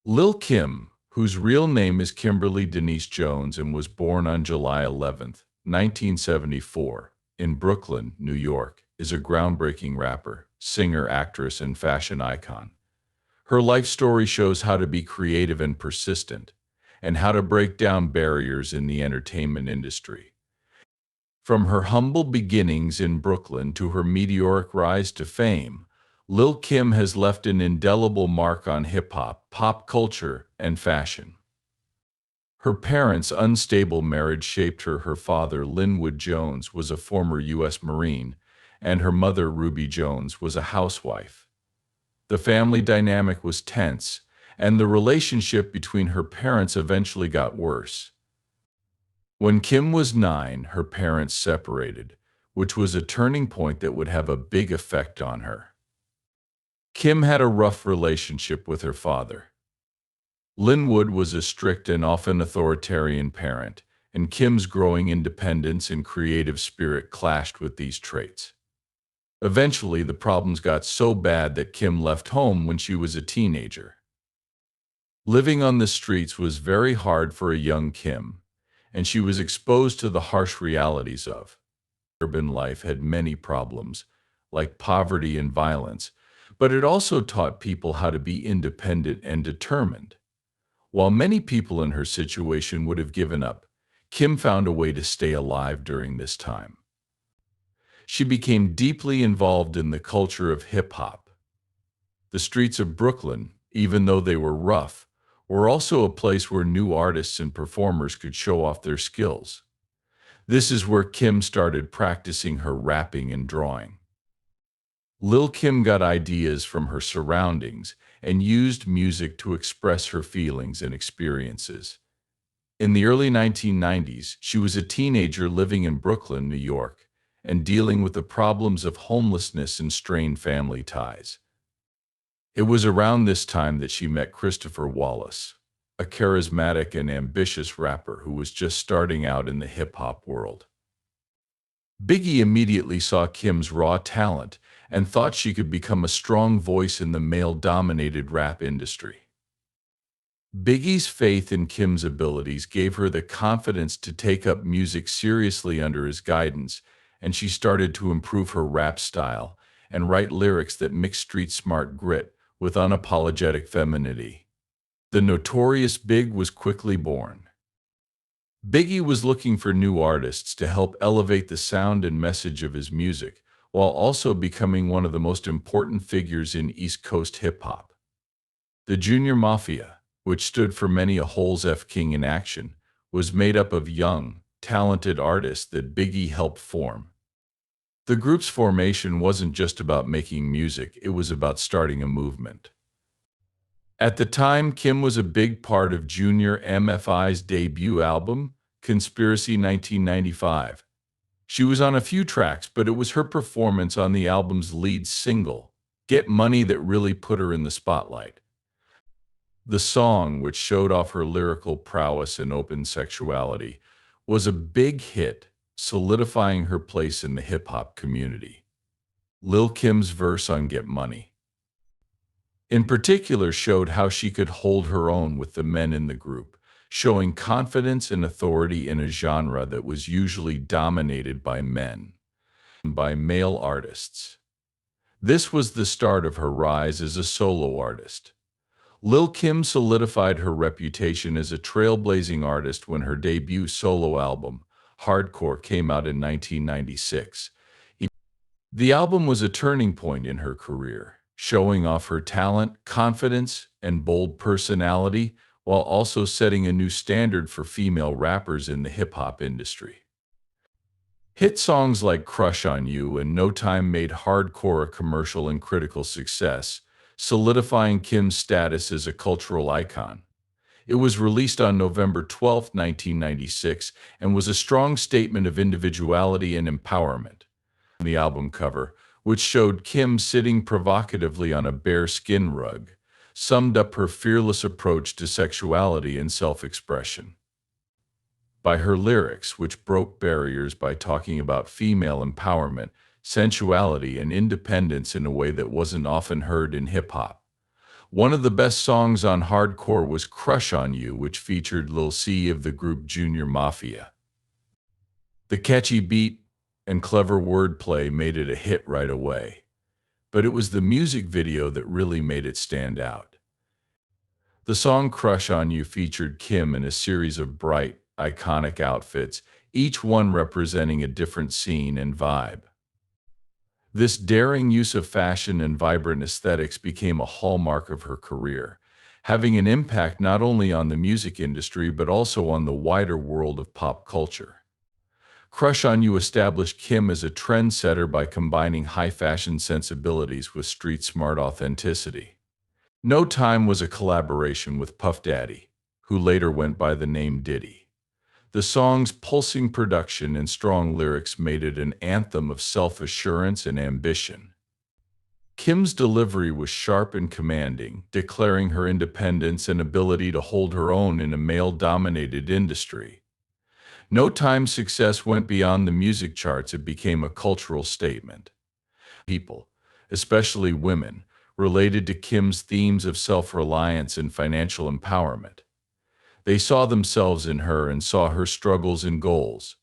Lil Kim, whose real name is Kimberly Denise Jones and was born on July 11th, 1974, in Brooklyn, New York, is a groundbreaking rapper, singer, actress, and fashion icon. Her life story shows how to be creative and persistent, and how to break down barriers in the entertainment industry. From her humble beginnings in Brooklyn to her meteoric rise to fame, Lil Kim has left an indelible mark on hip hop, pop culture, and fashion. Her parents' unstable marriage shaped her. Her father, Lynnwood Jones, was a former U.S. Marine, and her mother, Ruby Jones, was a housewife. The family dynamic was tense, and the relationship between her parents eventually got worse. When Kim was 9, her parents separated, which was a turning point that would have a big effect on her. Kim had a rough relationship with her father. Lynnwood was a strict and often authoritarian parent, and Kim's growing independence and creative spirit clashed with these traits. Eventually, the problems got so bad that Kim left home when she was a teenager. Living on the streets was very hard for a young Kim, and she was exposed to the harsh realities of urban life. Had many problems, like poverty and violence, but it also taught people how to be independent and determined. While many people in her situation would have given up, Kim found a way to stay alive during this time. She became deeply involved in the culture of hip-hop. The streets of Brooklyn, even though they were rough, were also a place where new artists and performers could show off their skills. This is where Kim started practicing her rapping and drawing. Lil Kim got ideas from her surroundings and used music to express her feelings and experiences. In the early 1990s, she was a teenager living in Brooklyn, New York, and dealing with the problems of homelessness and strained family ties. It was around this time that she met Christopher Wallace, a charismatic and ambitious rapper who was just starting out in the hip-hop world. Biggie immediately saw Kim's raw talent and thought she could become a strong voice in the male-dominated rap industry. Biggie's faith in Kim's abilities gave her the confidence to take up music seriously under his guidance, and she started to improve her rap style and write lyrics that mixed street-smart grit with unapologetic femininity. The notorious Big was quickly born. Biggie was looking for new artists to help elevate the sound and message of his music, while also becoming one of the most important figures in East Coast hip-hop. The Junior Mafia, which stood for many a Holes F King in action, was made up of young, talented artists that Biggie helped form. The group's formation wasn't just about making music, it was about starting a movement. At the time, Kim was a big part of Junior MFI's debut album, Conspiracy 1995. She was on a few tracks, but it was her performance on the album's lead single, Get Money, that really put her in the spotlight. The song, which showed off her lyrical prowess and open sexuality, was a big hit, solidifying her place in the hip-hop community. Lil Kim's verse on Get Money, in particular, showed how she could hold her own with the men in the group, showing confidence and authority in a genre that was usually dominated by men and by male artists. This was the start of her rise as a solo artist. Lil Kim solidified her reputation as a trailblazing artist when her debut solo album, Hardcore, came out in 1996. The album was a turning point in her career, showing off her talent, confidence, and bold personality, while also setting a new standard for female rappers in the hip-hop industry. Hit songs like Crush on You and No Time made Hardcore a commercial and critical success, solidifying Kim's status as a cultural icon. It was released on November 12, 1996, and was a strong statement of individuality and empowerment. The album cover, which showed Kim sitting provocatively on a bare skin rug, summed up her fearless approach to sexuality and self-expression. By her lyrics, which broke barriers by talking about female empowerment, sensuality, and independence in a way that wasn't often heard in hip-hop. One of the best songs on Hardcore was Crush on You, which featured Lil C of the group Junior Mafia. The catchy beat and clever wordplay made it a hit right away, but it was the music video that really made it stand out. The song Crush on You featured Kim in a series of bright, iconic outfits, each one representing a different scene and vibe. This daring use of fashion and vibrant aesthetics became a hallmark of her career, having an impact not only on the music industry but also on the wider world of pop culture. Crush on You established Kim as a trendsetter by combining high fashion sensibilities with street-smart authenticity. No Time was a collaboration with Puff Daddy, who later went by the name Diddy. The song's pulsing production and strong lyrics made it an anthem of self-assurance and ambition. Kim's delivery was sharp and commanding, declaring her independence and ability to hold her own in a male-dominated industry. No Time's success went beyond the music charts. It became a cultural statement. People, especially women, related to Kim's themes of self-reliance and financial empowerment. They saw themselves in her and saw her struggles and goals.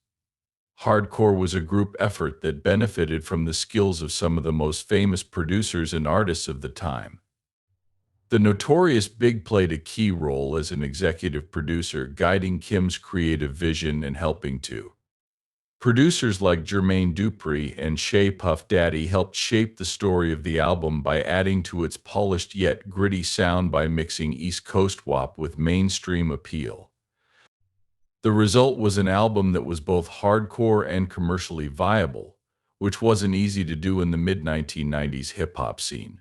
Hardcore was a group effort that benefited from the skills of some of the most famous producers and artists of the time. The Notorious Big played a key role as an executive producer, guiding Kim's creative vision and helping to. Producers like Jermaine Dupri and Shay Puff Daddy helped shape the story of the album by adding to its polished yet gritty sound by mixing East Coast WAP with mainstream appeal. The result was an album that was both hardcore and commercially viable, which wasn't easy to do in the mid-1990s hip-hop scene.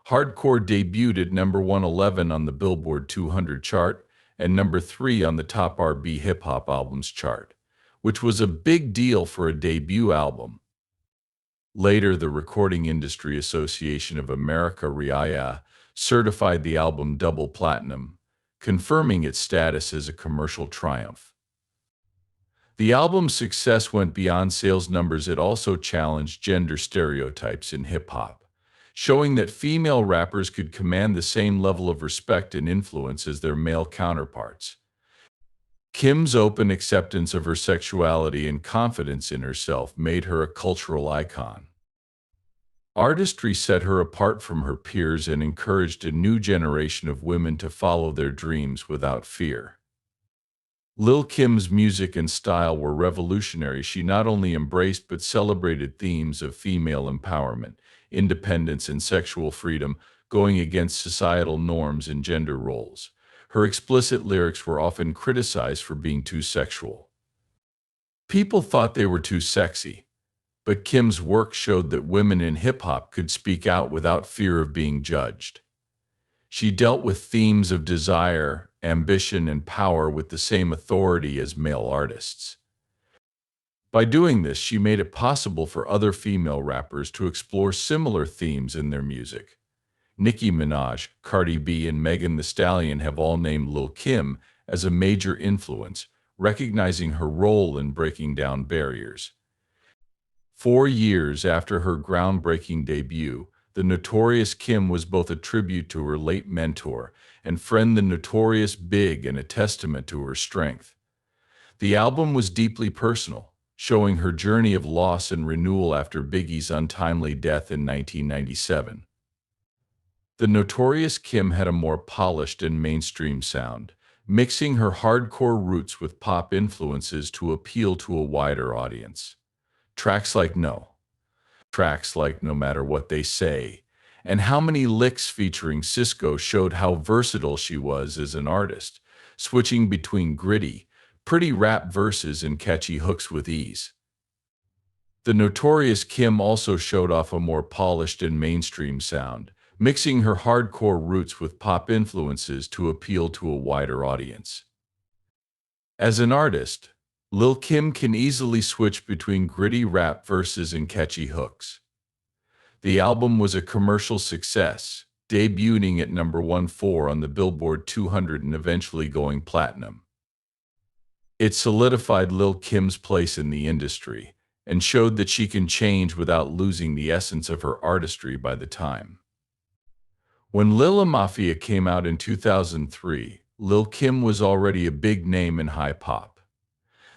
Hardcore debuted at number 111 on the Billboard 200 chart and number 3 on the top R&B hip-hop albums chart, which was a big deal for a debut album. Later, the Recording Industry Association of America (RIAA) certified the album double platinum, confirming its status as a commercial triumph. The album's success went beyond sales numbers. It also challenged gender stereotypes in hip-hop, showing that female rappers could command the same level of respect and influence as their male counterparts. Kim's open acceptance of her sexuality and confidence in herself made her a cultural icon. Artistry set her apart from her peers and encouraged a new generation of women to follow their dreams without fear. Lil Kim's music and style were revolutionary. She not only embraced but celebrated themes of female empowerment, independence, and sexual freedom, going against societal norms and gender roles. Her explicit lyrics were often criticized for being too sexual. People thought they were too sexy, but Kim's work showed that women in hip-hop could speak out without fear of being judged. She dealt with themes of desire, ambition, and power with the same authority as male artists. By doing this, she made it possible for other female rappers to explore similar themes in their music. Nicki Minaj, Cardi B, and Megan Thee Stallion have all named Lil Kim as a major influence, recognizing her role in breaking down barriers. 4 years after her groundbreaking debut, The Notorious Kim was both a tribute to her late mentor and friend, The Notorious Big, and a testament to her strength. The album was deeply personal, showing her journey of loss and renewal after Biggie's untimely death in 1997. The Notorious Kim had a more polished and mainstream sound, mixing her hardcore roots with pop influences to appeal to a wider audience. Tracks like No Matter What They Say, and How Many Licks featuring Cisco showed how versatile she was as an artist, switching between gritty, pretty rap verses and catchy hooks with ease. The Notorious Kim also showed off a more polished and mainstream sound, mixing her hardcore roots with pop influences to appeal to a wider audience. As an artist, Lil Kim can easily switch between gritty rap verses and catchy hooks. The album was a commercial success, debuting at number 14 on the Billboard 200 and eventually going platinum. It solidified Lil Kim's place in the industry and showed that she can change without losing the essence of her artistry by the time. When Lil Mafia came out in 2003, Lil Kim was already a big name in hip-hop.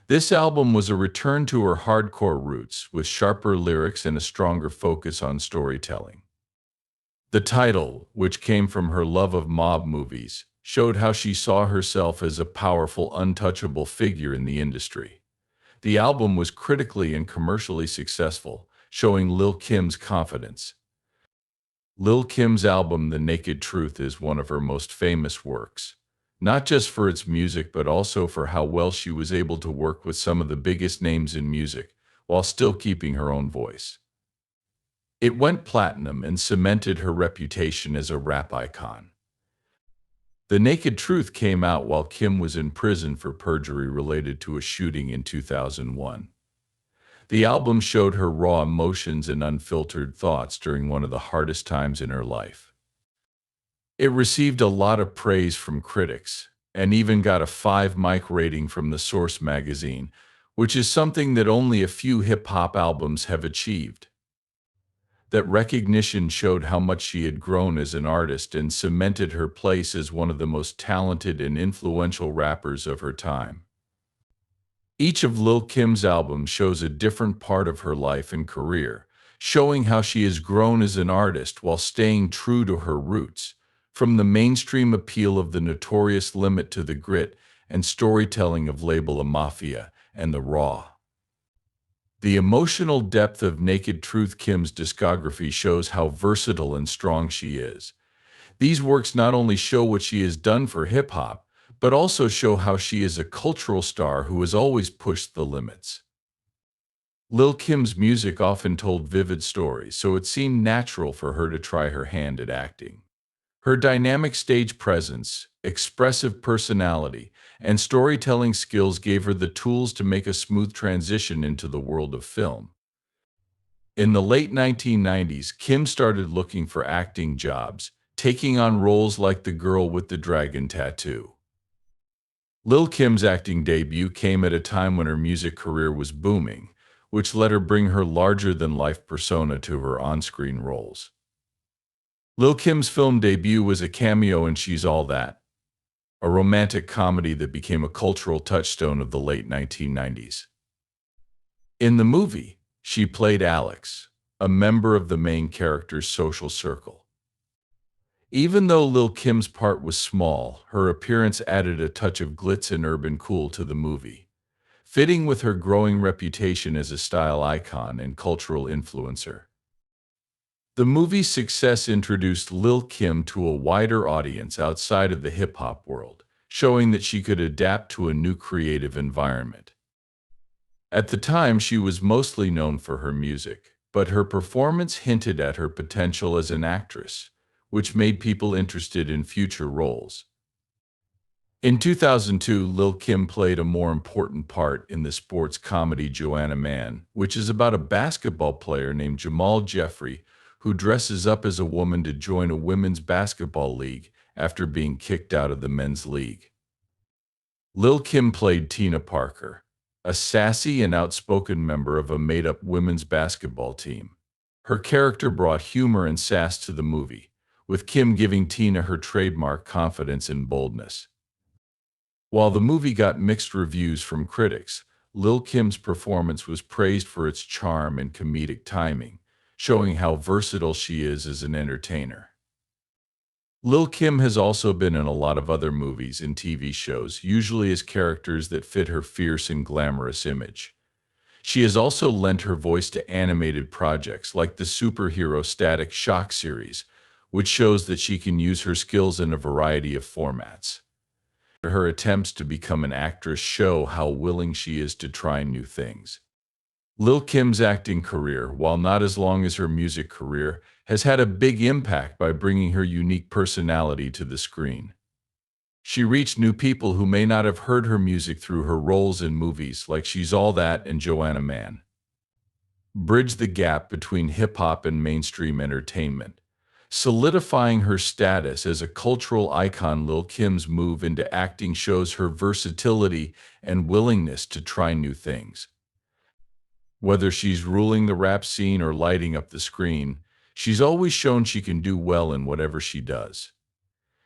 This album was a return to her hardcore roots, with sharper lyrics and a stronger focus on storytelling. The title, which came from her love of mob movies, showed how she saw herself as a powerful, untouchable figure in the industry. The album was critically and commercially successful, showing Lil Kim's confidence. Lil Kim's album The Naked Truth is one of her most famous works, not just for its music but also for how well she was able to work with some of the biggest names in music while still keeping her own voice. It went platinum and cemented her reputation as a rap icon. The Naked Truth came out while Kim was in prison for perjury related to a shooting in 2001. The album showed her raw emotions and unfiltered thoughts during one of the hardest times in her life. It received a lot of praise from critics, and even got a 5 mic rating from the Source magazine, which is something that only a few hip-hop albums have achieved. That recognition showed how much she had grown as an artist and cemented her place as one of the most talented and influential rappers of her time. Each of Lil Kim's albums shows a different part of her life and career, showing how she has grown as an artist while staying true to her roots, from the mainstream appeal of the notorious Limit to the grit and storytelling of Label a Mafia and the Raw. The emotional depth of Naked Truth. Kim's discography shows how versatile and strong she is. These works not only show what she has done for hip-hop, but also show how she is a cultural star who has always pushed the limits. Lil Kim's music often told vivid stories, so it seemed natural for her to try her hand at acting. Her dynamic stage presence, expressive personality, and storytelling skills gave her the tools to make a smooth transition into the world of film. In the late 1990s, Kim started looking for acting jobs, taking on roles like the girl with the dragon tattoo. Lil Kim's acting debut came at a time when her music career was booming, which let her bring her larger-than-life persona to her on-screen roles. Lil Kim's film debut was a cameo in She's All That, a romantic comedy that became a cultural touchstone of the late 1990s. In the movie, she played Alex, a member of the main character's social circle. Even though Lil Kim's part was small, her appearance added a touch of glitz and urban cool to the movie, fitting with her growing reputation as a style icon and cultural influencer. The movie's success introduced Lil Kim to a wider audience outside of the hip-hop world, showing that she could adapt to a new creative environment. At the time, she was mostly known for her music, but her performance hinted at her potential as an actress, which made people interested in future roles. In 2002, Lil Kim played a more important part in the sports comedy Joanna Man, which is about a basketball player named Jamal Jeffrey who dresses up as a woman to join a women's basketball league after being kicked out of the men's league. Lil Kim played Tina Parker, a sassy and outspoken member of a made-up women's basketball team. Her character brought humor and sass to the movie, with Kim giving Tina her trademark confidence and boldness. While the movie got mixed reviews from critics, Lil Kim's performance was praised for its charm and comedic timing, showing how versatile she is as an entertainer. Lil Kim has also been in a lot of other movies and TV shows, usually as characters that fit her fierce and glamorous image. She has also lent her voice to animated projects like the superhero Static Shock series, which shows that she can use her skills in a variety of formats. Her attempts to become an actress show how willing she is to try new things. Lil Kim's acting career, while not as long as her music career, has had a big impact by bringing her unique personality to the screen. She reached new people who may not have heard her music through her roles in movies like She's All That and Joanna Man. Bridged the gap between hip-hop and mainstream entertainment, solidifying her status as a cultural icon. Lil Kim's move into acting shows her versatility and willingness to try new things. Whether she's ruling the rap scene or lighting up the screen, She's always shown she can do well in whatever she does.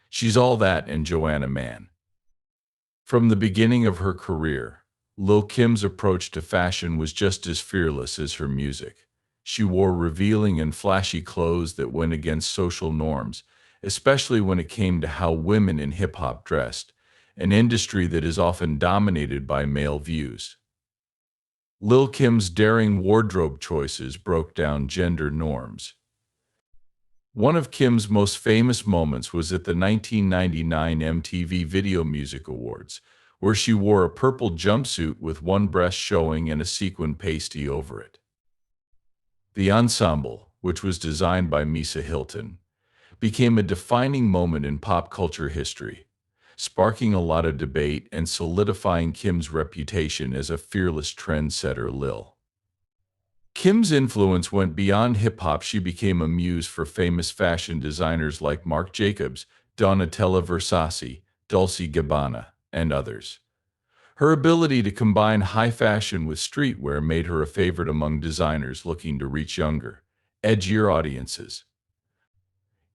She's all that and Joanna Man. From the beginning of her career, Lil Kim's approach to fashion was just as fearless as her music. She wore revealing and flashy clothes that went against social norms, especially when it came to how women in hip-hop dressed, an industry that is often dominated by male views. Lil Kim's daring wardrobe choices broke down gender norms. One of Kim's most famous moments was at the 1999 MTV Video Music Awards, where she wore a purple jumpsuit with one breast showing and a sequin pasty over it. The ensemble, which was designed by Misa Hilton, became a defining moment in pop culture history, sparking a lot of debate and solidifying Kim's reputation as a fearless trendsetter. Lil Kim's influence went beyond hip-hop. She became a muse for famous fashion designers like Marc Jacobs, Donatella Versace, Dolce Gabbana, and others. Her ability to combine high fashion with streetwear made her a favorite among designers looking to reach younger, edgier audiences.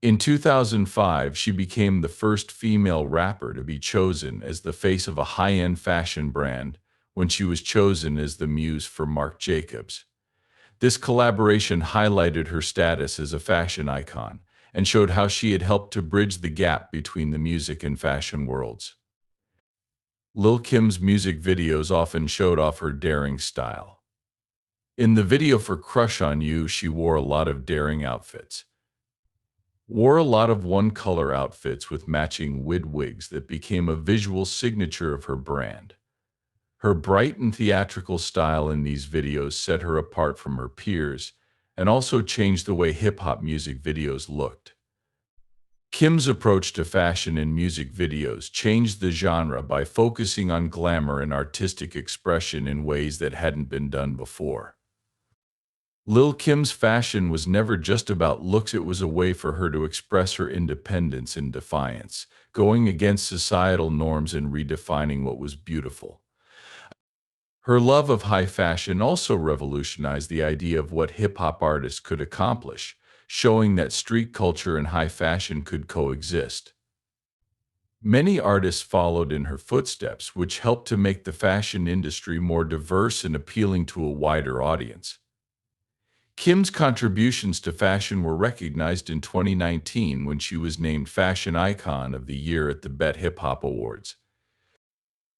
In 2005, she became the first female rapper to be chosen as the face of a high-end fashion brand when she was chosen as the muse for Marc Jacobs. This collaboration highlighted her status as a fashion icon and showed how she had helped to bridge the gap between the music and fashion worlds. Lil Kim's music videos often showed off her daring style. In the video for Crush on You, she wore a lot of daring outfits. Wore a lot of one-color outfits with matching wigs that became a visual signature of her brand. Her bright and theatrical style in these videos set her apart from her peers and also changed the way hip-hop music videos looked. Kim's approach to fashion in music videos changed the genre by focusing on glamour and artistic expression in ways that hadn't been done before. Lil Kim's fashion was never just about looks. It was a way for her to express her independence and defiance, going against societal norms and redefining what was beautiful. Her love of high fashion also revolutionized the idea of what hip-hop artists could accomplish, showing that street culture and high fashion could coexist. Many artists followed in her footsteps, which helped to make the fashion industry more diverse and appealing to a wider audience. Kim's contributions to fashion were recognized in 2019 when she was named Fashion Icon of the Year at the BET Hip Hop Awards.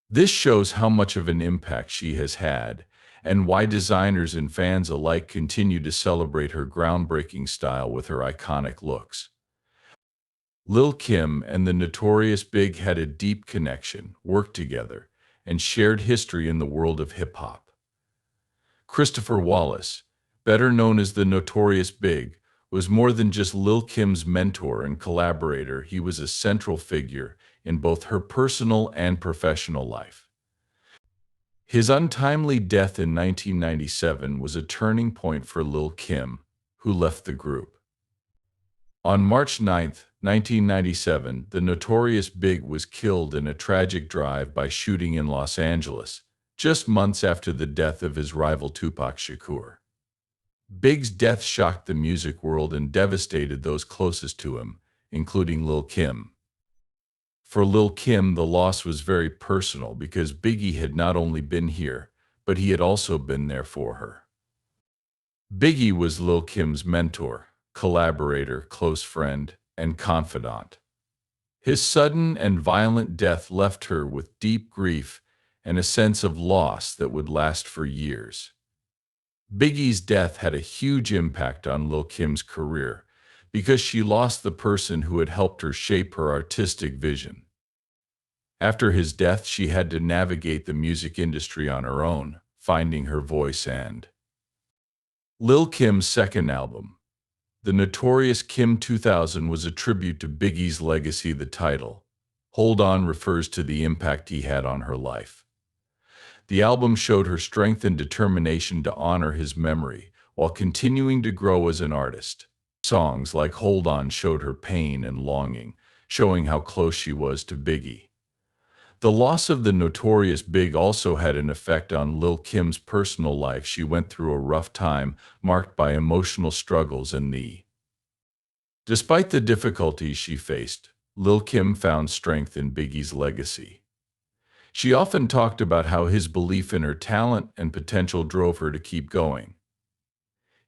This shows how much of an impact she has had, and why designers and fans alike continue to celebrate her groundbreaking style with her iconic looks. Lil Kim and the Notorious Big had a deep connection, worked together, and shared history in the world of hip-hop. Christopher Wallace, better known as the Notorious Big, was more than just Lil Kim's mentor and collaborator. He was a central figure in both her personal and professional life. His untimely death in 1997 was a turning point for Lil Kim, who left the group. On March 9, 1997, the Notorious Big was killed in a tragic drive-by shooting in Los Angeles, just months after the death of his rival Tupac Shakur. Big's death shocked the music world and devastated those closest to him, including Lil Kim. For Lil Kim, the loss was very personal because Biggie had not only been here, but he had also been there for her. Biggie was Lil Kim's mentor, collaborator, close friend, and confidant. His sudden and violent death left her with deep grief and a sense of loss that would last for years. Biggie's death had a huge impact on Lil Kim's career because she lost the person who had helped her shape her artistic vision. After his death, she had to navigate the music industry on her own, finding her voice and Lil Kim's second album, The Notorious Kim 2000, was a tribute to Biggie's legacy. The title, Hold On, refers to the impact he had on her life. The album showed her strength and determination to honor his memory while continuing to grow as an artist. Songs like Hold On showed her pain and longing, showing how close she was to Biggie. The loss of the Notorious Big also had an effect on Lil Kim's personal life. She went through a rough time marked by emotional struggles and the Despite the difficulties she faced, Lil Kim found strength in Biggie's legacy. She often talked about how his belief in her talent and potential drove her to keep going.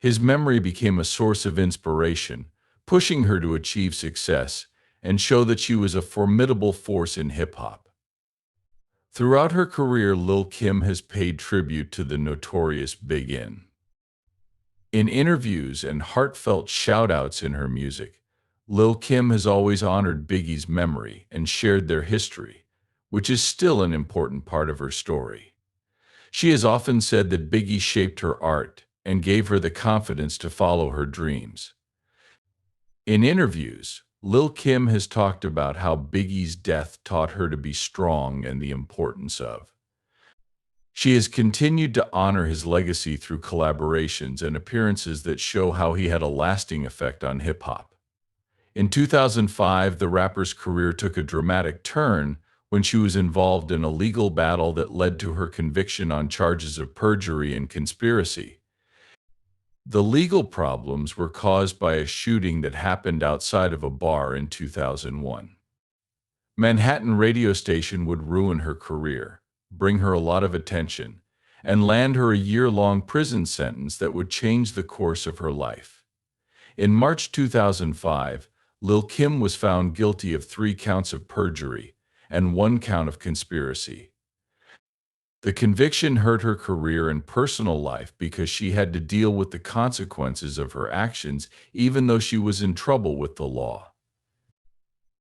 His memory became a source of inspiration, pushing her to achieve success and show that she was a formidable force in hip-hop. Throughout her career, Lil Kim has paid tribute to the notorious Big N. In interviews and heartfelt shout-outs in her music, Lil Kim has always honored Biggie's memory and shared their history, which is still an important part of her story. She has often said that Biggie shaped her art and gave her the confidence to follow her dreams. In interviews, Lil Kim has talked about how Biggie's death taught her to be strong and the importance of. She has continued to honor his legacy through collaborations and appearances that show how he had a lasting effect on hip-hop. In 2005, the rapper's career took a dramatic turn when she was involved in a legal battle that led to her conviction on charges of perjury and conspiracy. The legal problems were caused by a shooting that happened outside of a bar in 2001. Manhattan radio station would ruin her career, bring her a lot of attention, and land her a year-long prison sentence that would change the course of her life. In March 2005, Lil Kim was found guilty of 3 counts of perjury and 1 count of conspiracy. The conviction hurt her career and personal life because she had to deal with the consequences of her actions even though she was in trouble with the law.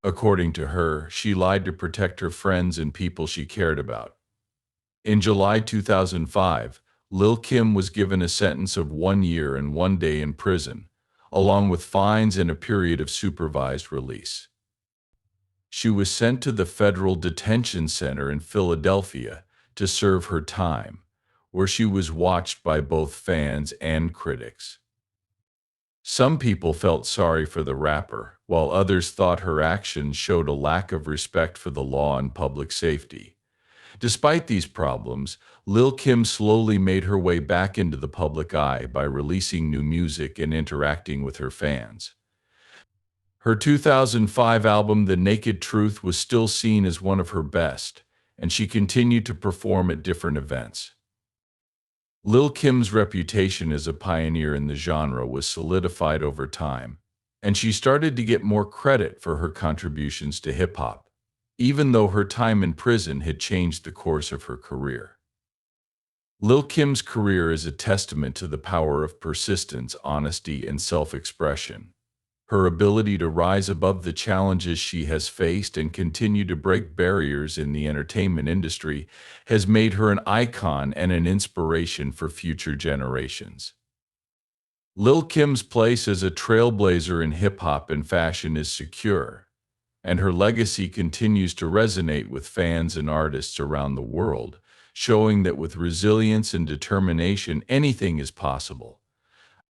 According to her, she lied to protect her friends and people she cared about. In July 2005, Lil Kim was given a sentence of 1 year and 1 day in prison, along with fines and a period of supervised release. She was sent to the Federal Detention Center in Philadelphia to serve her time, where she was watched by both fans and critics. Some people felt sorry for the rapper, while others thought her actions showed a lack of respect for the law and public safety. Despite these problems, Lil Kim slowly made her way back into the public eye by releasing new music and interacting with her fans. Her 2005 album, The Naked Truth, was still seen as one of her best, and she continued to perform at different events. Lil Kim's reputation as a pioneer in the genre was solidified over time, and she started to get more credit for her contributions to hip-hop, even though her time in prison had changed the course of her career. Lil Kim's career is a testament to the power of persistence, honesty, and self-expression. Her ability to rise above the challenges she has faced and continue to break barriers in the entertainment industry has made her an icon and an inspiration for future generations. Lil Kim's place as a trailblazer in hip-hop and fashion is secure, and her legacy continues to resonate with fans and artists around the world, showing that with resilience and determination, anything is possible.